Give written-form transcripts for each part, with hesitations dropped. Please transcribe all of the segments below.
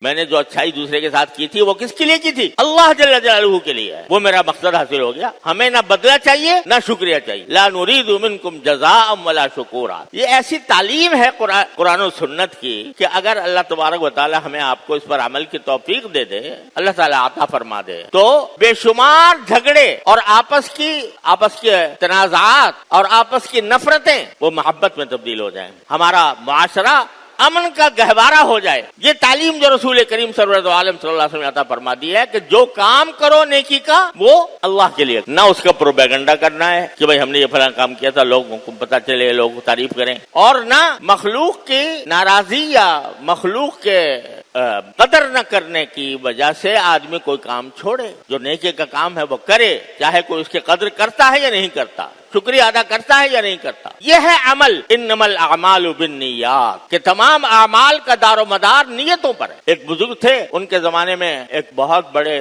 میں نے جو اچھائی دوسرے کے ساتھ کی تھی وہ کس کے لیے کی تھی؟ اللہ جل جلالہ کے لیے ہے. وہ میرا مقصد حاصل ہو گیا. ہمیں نہ بدلہ چاہیے نہ شکریہ چاہیے. لا نريد منکم جزاء ولا شکورا. یہ ایسی تعلیم ہے قرآن و سنت کی کہ اگر اللہ تبارک و تعالی ہمیں آپ کو اس پر عمل کی توفیق دے دے, اللہ تعالیٰ عطا فرما دے, تو بے شمار جھگڑے اور آپس کے تنازعات اور آپس کی نفرتیں وہ محبت میں تبدیل ہو جائیں. ہمارا معاشرہ امن کا گہوارہ ہو جائے. یہ تعلیم جو رسول کریم سرورت عالم صلی اللہ علیہ وسلم نے عطا فرما دی ہے کہ جو کام کرو نیکی کا وہ اللہ کے لیے, نہ اس کا پروپیگنڈا کرنا ہے کہ بھائی ہم نے یہ فلاں کام کیا تھا, لوگوں کو پتہ چلے, لوگ تعریف کریں, اور نہ مخلوق کی ناراضی یا مخلوق کے قدر نہ کرنے کی وجہ سے آدمی کوئی کام چھوڑے. جو نیکی کا کام ہے وہ کرے, چاہے کوئی اس کی قدر کرتا ہے یا نہیں کرتا, شکریہ ادا کرتا ہے یا نہیں کرتا. یہ ہے عمل. انما الاعمال بالنیات, کہ تمام اعمال کا دار و مدار نیتوں پر ہے. ایک بزرگ تھے, ان کے زمانے میں ایک بہت بڑے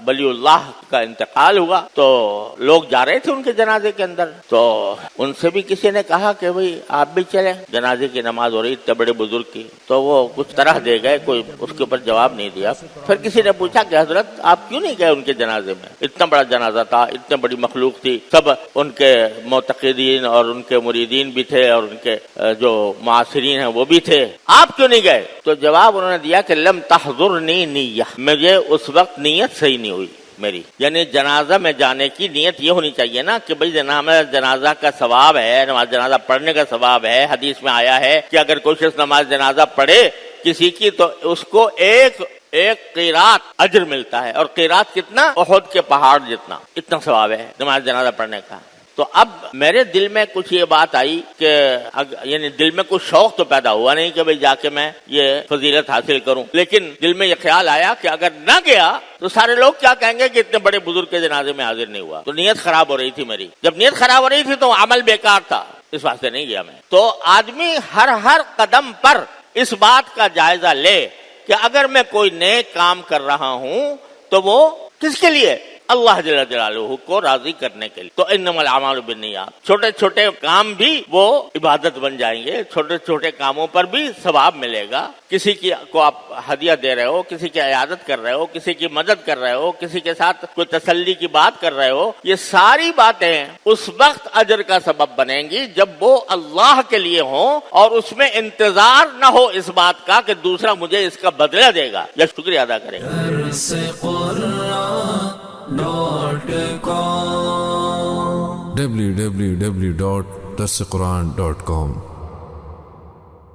ولی اللہ کا انتقال ہوا, تو لوگ جا رہے تھے ان کے جنازے کے اندر, تو ان سے بھی کسی نے کہا کہ بھئی آپ بھی چلیں, جنازے کی نماز ہو رہی اتنے بڑے بزرگ کی. تو وہ کچھ طرح دے گئے, کوئی اس کے اوپر جواب نہیں دیا. پھر کسی نے پوچھا کہ حضرت آپ کیوں نہیں گئے ان کے جنازے میں؟ اتنا بڑا جنازہ تھا, اتنے بڑی مخلوق تھی, سب ان کے معتقدین اور ان کے مریدین بھی تھے, اور ان کے جو معاصرین ہیں وہ بھی تھے, آپ کیوں نہیں گئے؟ تو جواب انہوں نے دیا کہ لم تحضرنی نیہ, مجھے اس وقت نیت صحیح نہیں ہوئی میری. یعنی جنازہ میں جانے کی نیت یہ ہونی چاہیے نا کہ بھئی جنازہ کا ثواب ہے, نماز جنازہ پڑھنے کا ثواب ہے. حدیث میں آیا ہے کہ اگر کوئی شخص نماز جنازہ پڑھے کسی کی تو اس کو ایک قیرات اجر ملتا ہے, اور قیرات کتنا؟ احد کے پہاڑ جتنا, اتنا ثواب ہے نماز جنازہ پڑھنے کا. تو اب میرے دل میں کچھ یہ بات آئی کہ یعنی دل میں کچھ شوق تو پیدا ہوا نہیں کہ بھئی جا کے میں یہ فضیلت حاصل کروں, لیکن دل میں یہ خیال آیا کہ اگر نہ گیا تو سارے لوگ کیا کہیں گے کہ اتنے بڑے بزرگ کے جنازے میں حاضر نہیں ہوا. تو نیت خراب ہو رہی تھی میری. جب نیت خراب ہو رہی تھی تو عمل بیکار تھا, اس واسطے نہیں گیا میں. تو آدمی ہر قدم پر اس بات کا جائزہ لے کہ اگر میں کوئی نیک کام کر رہا ہوں تو وہ کس کے لیے؟ اللہ جل جلالہ کو راضی کرنے کے لیے. تو انما الاعمال بالنیات, چھوٹے چھوٹے کام بھی وہ عبادت بن جائیں گے, چھوٹے چھوٹے کاموں پر بھی ثواب ملے گا. کسی کو آپ ہدیہ دے رہے ہو, کسی کی عیادت کر رہے ہو, کسی کی مدد کر رہے ہو, کسی کے ساتھ کوئی تسلی کی بات کر رہے ہو, یہ ساری باتیں اس وقت اجر کا سبب بنیں گی جب وہ اللہ کے لیے ہوں, اور اس میں انتظار نہ ہو اس بات کا کہ دوسرا مجھے اس کا بدلہ دے گا یا شکریہ ادا کرے گا. www.darsequran.com